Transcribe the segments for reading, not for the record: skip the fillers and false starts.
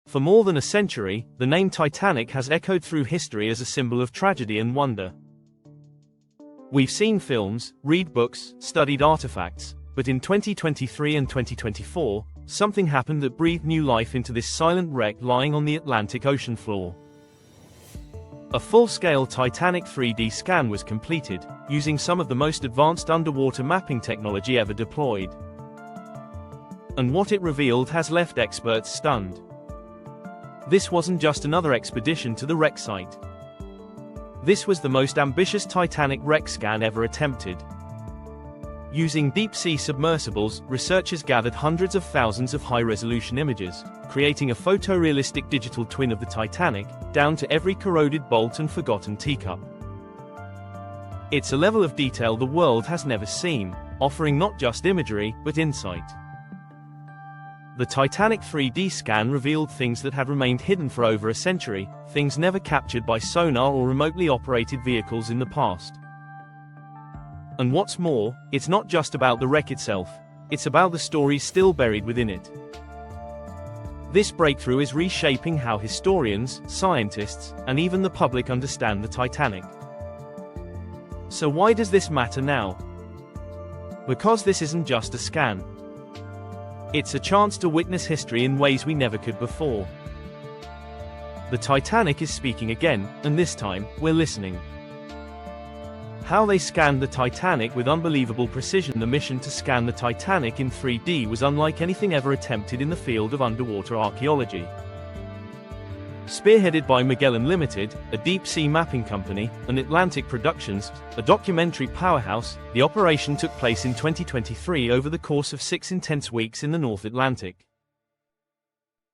For more than a century, the name Titanic has echoed through history as a symbol of tragedy and wonder. We've seen films, read books, studied artifacts, but in 2023 and 2024, something happened that breathed new life into this silent wreck lying on the Atlantic Ocean floor. A full-scale Titanic 3D scan was completed, using some of the most advanced underwater mapping technology ever deployed. And what it revealed has left experts stunned. This wasn't just another expedition to the wreck site. This was the most ambitious Titanic wreck scan ever attempted. Using deep-sea submersibles, researchers gathered hundreds of thousands of high-resolution images, creating a photorealistic digital twin of the Titanic, down to every corroded bolt and forgotten teacup. It's a level of detail the world has never seen, offering not just imagery, but insight. The Titanic 3D scan revealed things that had remained hidden for over a century, things never captured by sonar or remotely operated vehicles in the past. And what's more, it's not just about the wreck itself, it's about the stories still buried within it. This breakthrough is reshaping how historians, scientists, and even the public understand the Titanic. So why does this matter now? Because this isn't just a scan. It's a chance to witness history in ways we never could before. The Titanic is speaking again, and this time, we're listening. How they scanned the Titanic with unbelievable precision. The mission to scan the Titanic in 3D was unlike anything ever attempted in the field of underwater archaeology. Spearheaded by Magellan Ltd, a deep-sea mapping company, and Atlantic Productions, a documentary powerhouse, the operation took place in 2023 over the course of 6 intense weeks in the North Atlantic.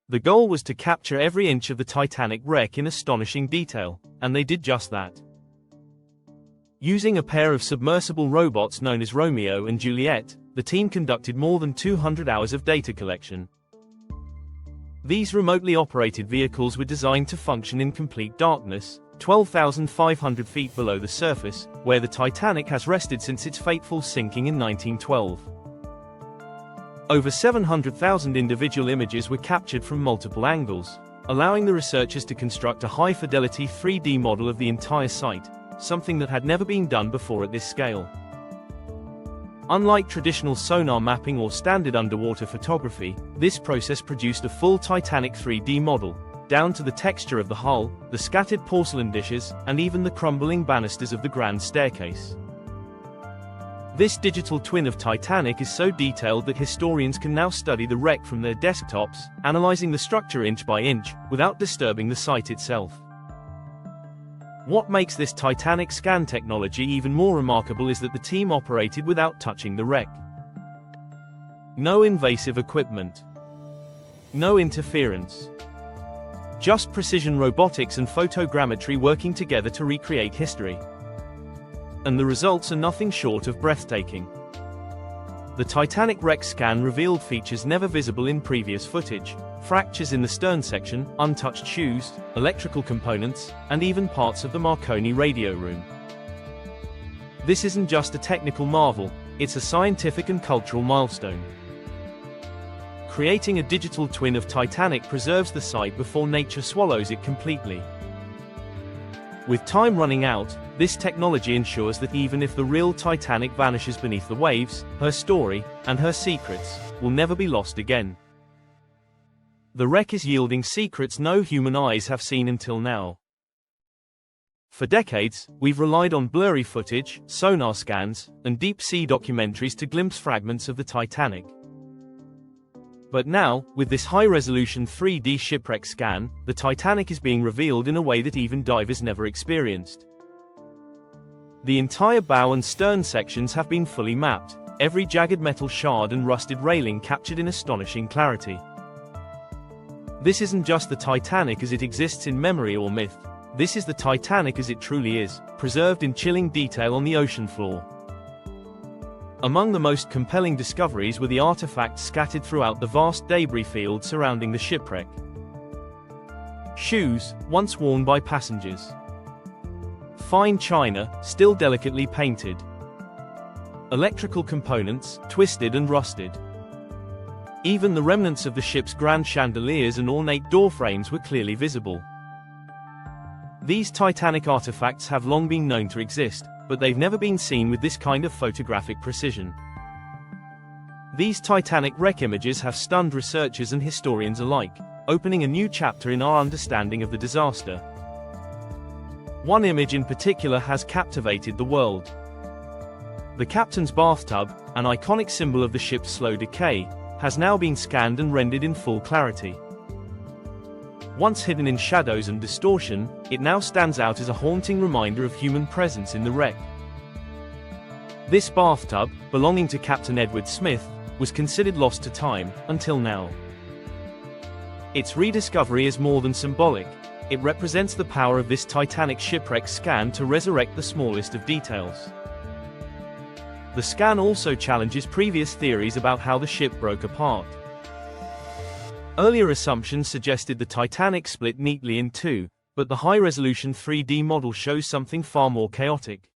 The goal was to capture every inch of the Titanic wreck in astonishing detail, and they did just that. Using a pair of submersible robots known as Romeo and Juliet, the team conducted more than 200 hours of data collection. These remotely operated vehicles were designed to function in complete darkness, 12,500 feet below the surface, where the Titanic has rested since its fateful sinking in 1912. Over 700,000 individual images were captured from multiple angles, allowing the researchers to construct a high-fidelity 3D model of the entire site, something that had never been done before at this scale. Unlike traditional sonar mapping or standard underwater photography, this process produced a full Titanic 3D model, down to the texture of the hull, the scattered porcelain dishes, and even the crumbling banisters of the grand staircase. This digital twin of Titanic is so detailed that historians can now study the wreck from their desktops, analyzing the structure inch by inch, without disturbing the site itself. What makes this Titanic scan technology even more remarkable is that the team operated without touching the wreck. No invasive equipment. No interference. Just precision robotics and photogrammetry working together to recreate history. And the results are nothing short of breathtaking. The Titanic wreck scan revealed features never visible in previous footage: fractures in the stern section, untouched shoes, electrical components, and even parts of the Marconi radio room. This isn't just a technical marvel, it's a scientific and cultural milestone. Creating a digital twin of Titanic preserves the site before nature swallows it completely. With time running out, this technology ensures that even if the real Titanic vanishes beneath the waves, her story, and her secrets, will never be lost again. The wreck is yielding secrets no human eyes have seen until now. For decades, we've relied on blurry footage, sonar scans, and deep-sea documentaries to glimpse fragments of the Titanic. But now, with this high-resolution 3D shipwreck scan, the Titanic is being revealed in a way that even divers never experienced. The entire bow and stern sections have been fully mapped, every jagged metal shard and rusted railing captured in astonishing clarity. This isn't just the Titanic as it exists in memory or myth. This is the Titanic as it truly is, preserved in chilling detail on the ocean floor. Among the most compelling discoveries were the artifacts scattered throughout the vast debris field surrounding the shipwreck. Shoes, once worn by passengers. Fine china, still delicately painted. Electrical components, twisted and rusted. Even the remnants of the ship's grand chandeliers and ornate door frames were clearly visible. These Titanic artifacts have long been known to exist, but they've never been seen with this kind of photographic precision. These Titanic wreck images have stunned researchers and historians alike, opening a new chapter in our understanding of the disaster. One image in particular has captivated the world. The captain's bathtub, an iconic symbol of the ship's slow decay, has now been scanned and rendered in full clarity. Once hidden in shadows and distortion, it now stands out as a haunting reminder of human presence in the wreck. This bathtub, belonging to Captain Edward Smith, was considered lost to time, until now. Its rediscovery is more than symbolic. It represents the power of this Titanic shipwreck scan to resurrect the smallest of details. The scan also challenges previous theories about how the ship broke apart. Earlier assumptions suggested the Titanic split neatly in two, but the high-resolution 3D model shows something far more chaotic.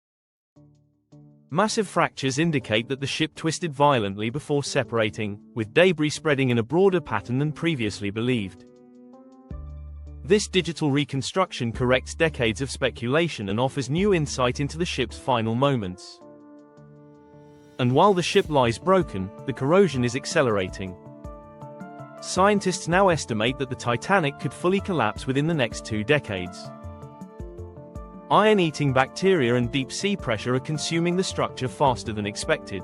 Massive fractures indicate that the ship twisted violently before separating, with debris spreading in a broader pattern than previously believed. This digital reconstruction corrects decades of speculation and offers new insight into the ship's final moments. And while the ship lies broken, the corrosion is accelerating. Scientists now estimate that the Titanic could fully collapse within the next 2 decades. Iron-eating bacteria and deep-sea pressure are consuming the structure faster than expected.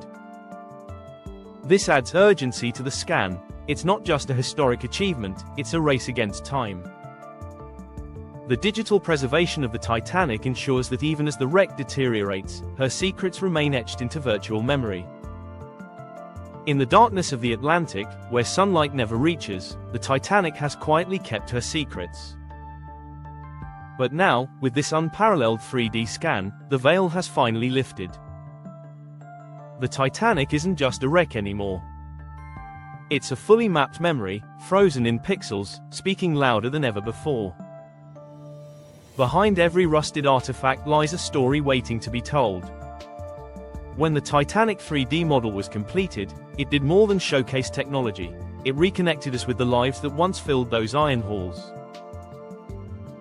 This adds urgency to the scan. It's not just a historic achievement, it's a race against time. The digital preservation of the Titanic ensures that even as the wreck deteriorates, her secrets remain etched into virtual memory. In the darkness of the Atlantic, where sunlight never reaches, the Titanic has quietly kept her secrets. But now, with this unparalleled 3D scan, the veil has finally lifted. The Titanic isn't just a wreck anymore. It's a fully mapped memory, frozen in pixels, speaking louder than ever before. Behind every rusted artifact lies a story waiting to be told. When the Titanic 3D model was completed, it did more than showcase technology. It reconnected us with the lives that once filled those iron halls.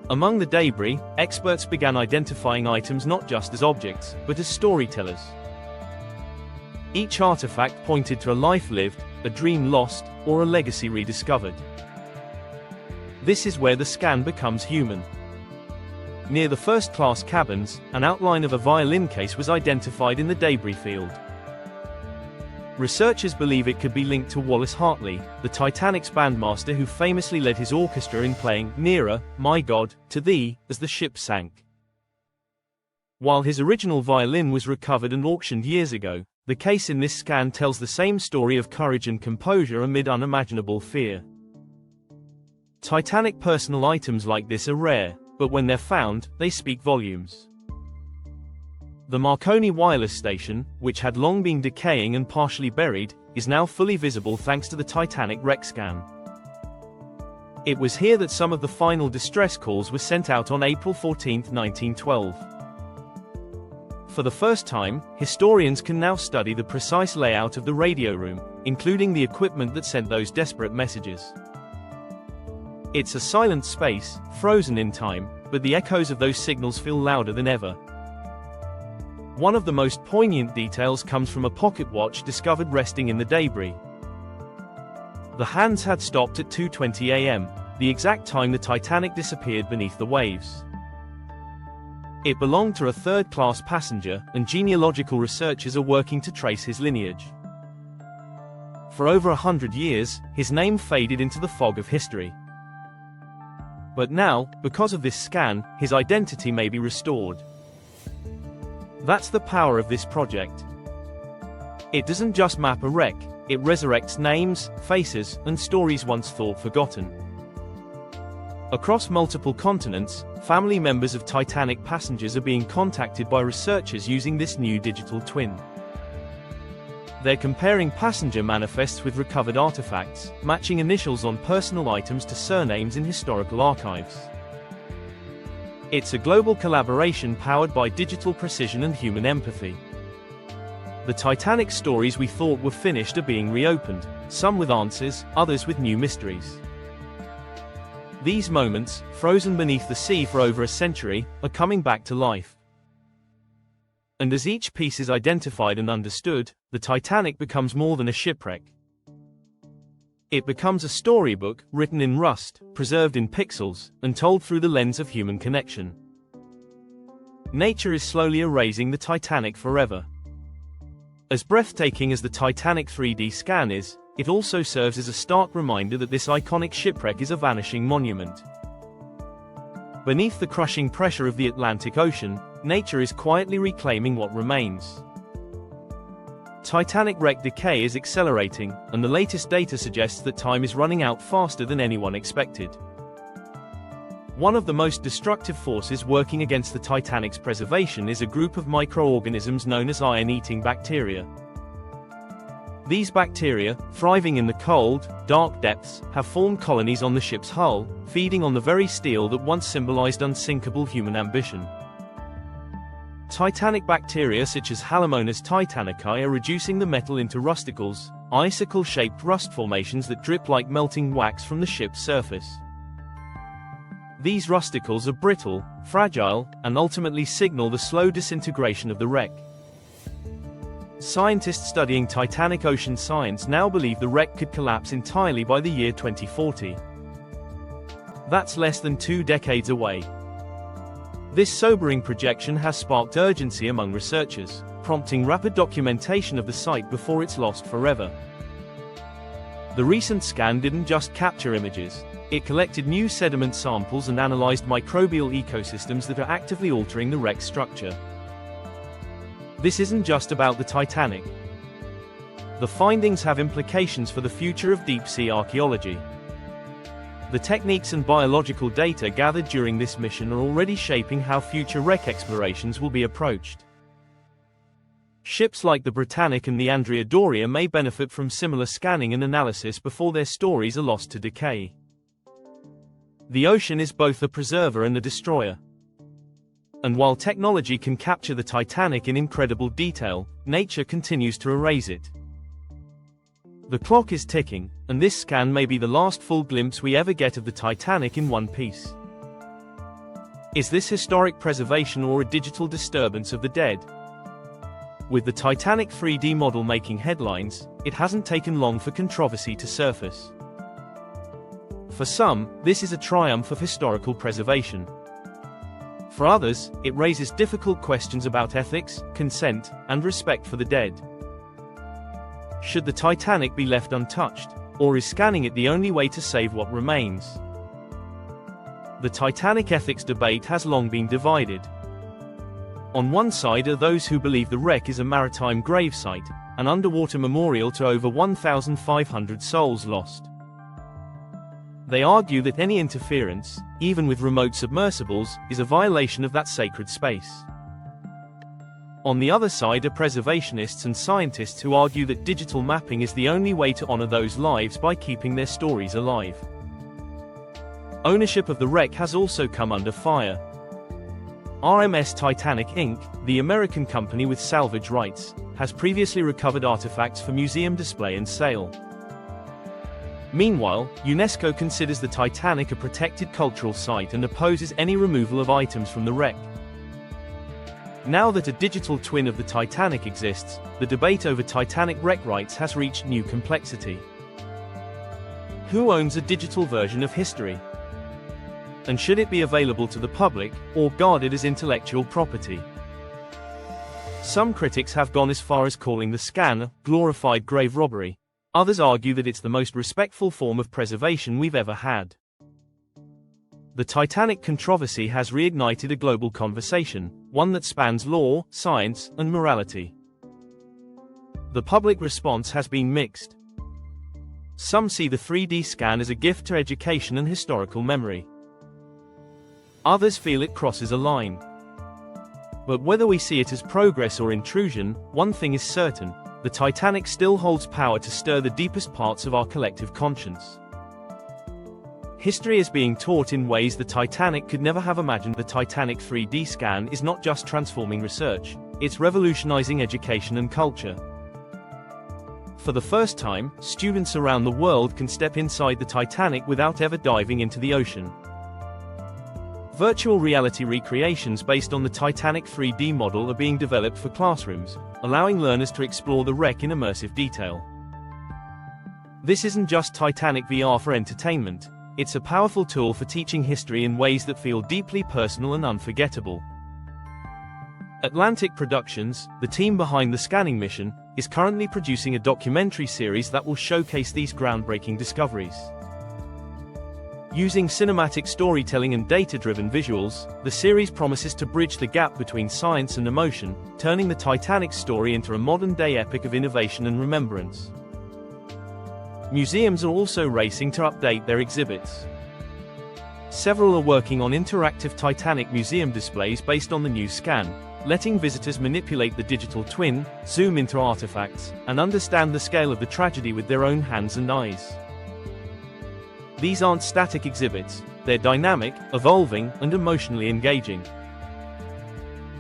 Among the debris, experts began identifying items not just as objects, but as storytellers. Each artifact pointed to a life lived, a dream lost, or a legacy rediscovered. This is where the scan becomes human. Near the first-class cabins, an outline of a violin case was identified in the debris field. Researchers believe it could be linked to Wallace Hartley, the Titanic's bandmaster who famously led his orchestra in playing "Nearer, My God, to Thee" as the ship sank. While his original violin was recovered and auctioned years ago, the case in this scan tells the same story of courage and composure amid unimaginable fear. Titanic personal items like this are rare, but when they're found, they speak volumes. The Marconi wireless station, which had long been decaying and partially buried, is now fully visible thanks to the Titanic wreck scan. It was here that some of the final distress calls were sent out on April 14, 1912. For the first time, historians can now study the precise layout of the radio room, including the equipment that sent those desperate messages. It's a silent space, frozen in time, but the echoes of those signals feel louder than ever. One of the most poignant details comes from a pocket watch discovered resting in the debris. The hands had stopped at 2:20 a.m., the exact time the Titanic disappeared beneath the waves. It belonged to a third-class passenger, and genealogical researchers are working to trace his lineage. For over 100 years, his name faded into the fog of history. But now, because of this scan, his identity may be restored. That's the power of this project. It doesn't just map a wreck, it resurrects names, faces, and stories once thought forgotten. Across multiple continents, family members of Titanic passengers are being contacted by researchers using this new digital twin. They're comparing passenger manifests with recovered artifacts, matching initials on personal items to surnames in historical archives. It's a global collaboration powered by digital precision and human empathy. The Titanic stories we thought were finished are being reopened, some with answers, others with new mysteries. These moments, frozen beneath the sea for over a century, are coming back to life. And as each piece is identified and understood, the Titanic becomes more than a shipwreck. It becomes a storybook, written in rust, preserved in pixels, and told through the lens of human connection. Nature is slowly erasing the Titanic forever. As breathtaking as the Titanic 3D scan is, it also serves as a stark reminder that this iconic shipwreck is a vanishing monument. Beneath the crushing pressure of the Atlantic Ocean, nature is quietly reclaiming what remains. Titanic wreck decay is accelerating, and the latest data suggests that time is running out faster than anyone expected. One of the most destructive forces working against the Titanic's preservation is a group of microorganisms known as iron-eating bacteria. These bacteria, thriving in the cold, dark depths, have formed colonies on the ship's hull, feeding on the very steel that once symbolized unsinkable human ambition. Titanic bacteria such as Halomonas titanicae are reducing the metal into rusticles, icicle-shaped rust formations that drip like melting wax from the ship's surface. These rusticles are brittle, fragile, and ultimately signal the slow disintegration of the wreck. Scientists studying Titanic ocean science now believe the wreck could collapse entirely by the year 2040. That's less than 2 decades away. This sobering projection has sparked urgency among researchers, prompting rapid documentation of the site before it's lost forever. The recent scan didn't just capture images, it collected new sediment samples and analyzed microbial ecosystems that are actively altering the wreck's structure. This isn't just about the Titanic. The findings have implications for the future of deep-sea archaeology. The techniques and biological data gathered during this mission are already shaping how future wreck explorations will be approached. Ships like the Britannic and the Andrea Doria may benefit from similar scanning and analysis before their stories are lost to decay. The ocean is both a preserver and a destroyer. And while technology can capture the Titanic in incredible detail, nature continues to erase it. The clock is ticking, and this scan may be the last full glimpse we ever get of the Titanic in one piece. Is this historic preservation or a digital disturbance of the dead? With the Titanic 3D model making headlines, it hasn't taken long for controversy to surface. For some, this is a triumph of historical preservation. For others, it raises difficult questions about ethics, consent, and respect for the dead. Should the Titanic be left untouched, or is scanning it the only way to save what remains? The Titanic ethics debate has long been divided. On one side are those who believe the wreck is a maritime gravesite, an underwater memorial to over 1,500 souls lost. They argue that any interference, even with remote submersibles, is a violation of that sacred space. On the other side are preservationists and scientists who argue that digital mapping is the only way to honor those lives by keeping their stories alive. Ownership of the wreck has also come under fire. RMS Titanic Inc., the American company with salvage rights, has previously recovered artifacts for museum display and sale. Meanwhile, UNESCO considers the Titanic a protected cultural site and opposes any removal of items from the wreck. Now that a digital twin of the Titanic exists, the debate over Titanic wreck rights has reached new complexity. Who owns a digital version of history? And should it be available to the public, or guarded as intellectual property? Some critics have gone as far as calling the scan a glorified grave robbery. Others argue that it's the most respectful form of preservation we've ever had. The Titanic controversy has reignited a global conversation, one that spans law, science, and morality. The public response has been mixed. Some see the 3D scan as a gift to education and historical memory. Others feel it crosses a line. But whether we see it as progress or intrusion, one thing is certain: the Titanic still holds power to stir the deepest parts of our collective conscience. History is being taught in ways the Titanic could never have imagined. The Titanic 3D scan is not just transforming research, it's revolutionizing education and culture. For the first time, students around the world can step inside the Titanic without ever diving into the ocean. Virtual reality recreations based on the Titanic 3D model are being developed for classrooms, allowing learners to explore the wreck in immersive detail. This isn't just Titanic VR for entertainment, it's a powerful tool for teaching history in ways that feel deeply personal and unforgettable. Atlantic Productions, the team behind the scanning mission, is currently producing a documentary series that will showcase these groundbreaking discoveries. Using cinematic storytelling and data-driven visuals, the series promises to bridge the gap between science and emotion, turning the Titanic's story into a modern-day epic of innovation and remembrance. Museums are also racing to update their exhibits. Several are working on interactive Titanic museum displays based on the new scan, letting visitors manipulate the digital twin, zoom into artifacts, and understand the scale of the tragedy with their own hands and eyes. These aren't static exhibits, they're dynamic, evolving, and emotionally engaging.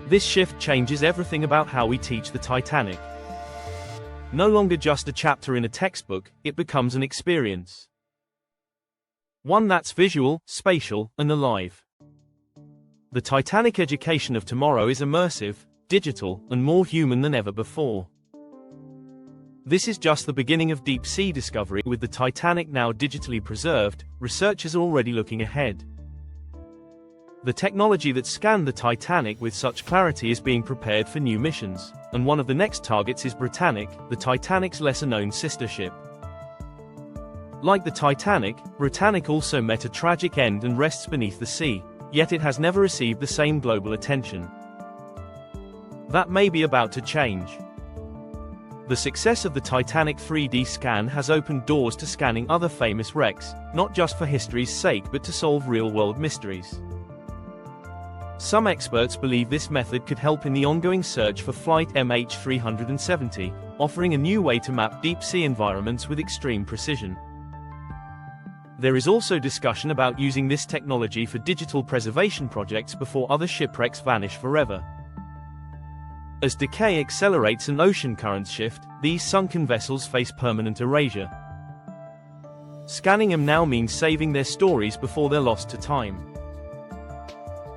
This shift changes everything about how we teach the Titanic. No longer just a chapter in a textbook, it becomes an experience. One that's visual, spatial, and alive. The Titanic education of tomorrow is immersive, digital, and more human than ever before. This is just the beginning of deep-sea discovery. With the Titanic now digitally preserved, researchers are already looking ahead. The technology that scanned the Titanic with such clarity is being prepared for new missions, and one of the next targets is Britannic, the Titanic's lesser-known sister ship. Like the Titanic, Britannic also met a tragic end and rests beneath the sea, yet it has never received the same global attention. That may be about to change. The success of the Titanic 3D scan has opened doors to scanning other famous wrecks, not just for history's sake but to solve real-world mysteries. Some experts believe this method could help in the ongoing search for Flight MH370, offering a new way to map deep-sea environments with extreme precision. There is also discussion about using this technology for digital preservation projects before other shipwrecks vanish forever. As decay accelerates and ocean currents shift, these sunken vessels face permanent erasure. Scanning them now means saving their stories before they're lost to time.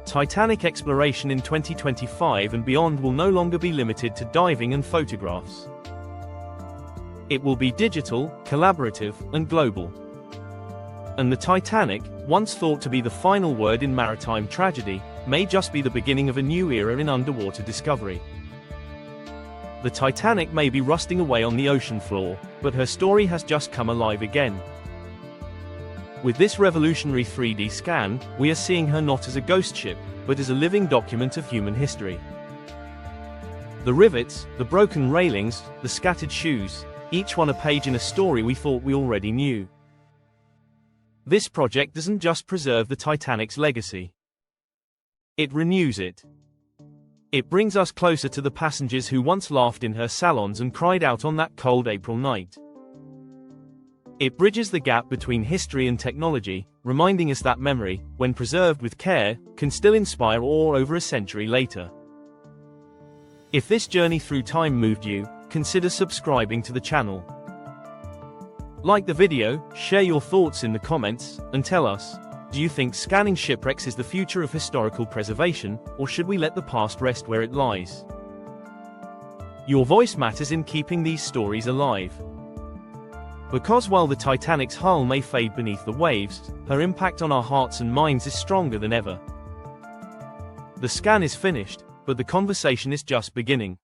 Titanic exploration in 2025 and beyond will no longer be limited to diving and photographs. It will be digital, collaborative, and global. And the Titanic, once thought to be the final word in maritime tragedy, may just be the beginning of a new era in underwater discovery. The Titanic may be rusting away on the ocean floor, but her story has just come alive again. With this revolutionary 3D scan, we are seeing her not as a ghost ship, but as a living document of human history. The rivets, the broken railings, the scattered shoes, each one a page in a story we thought we already knew. This project doesn't just preserve the Titanic's legacy. It renews it. It brings us closer to the passengers who once laughed in her salons and cried out on that cold April night. It bridges the gap between history and technology, reminding us that memory, when preserved with care, can still inspire awe over a century later. If this journey through time moved you, consider subscribing to the channel. Like the video, share your thoughts in the comments, and tell us, do you think scanning shipwrecks is the future of historical preservation, or should we let the past rest where it lies? Your voice matters in keeping these stories alive. Because while the Titanic's hull may fade beneath the waves, her impact on our hearts and minds is stronger than ever. The scan is finished, but the conversation is just beginning.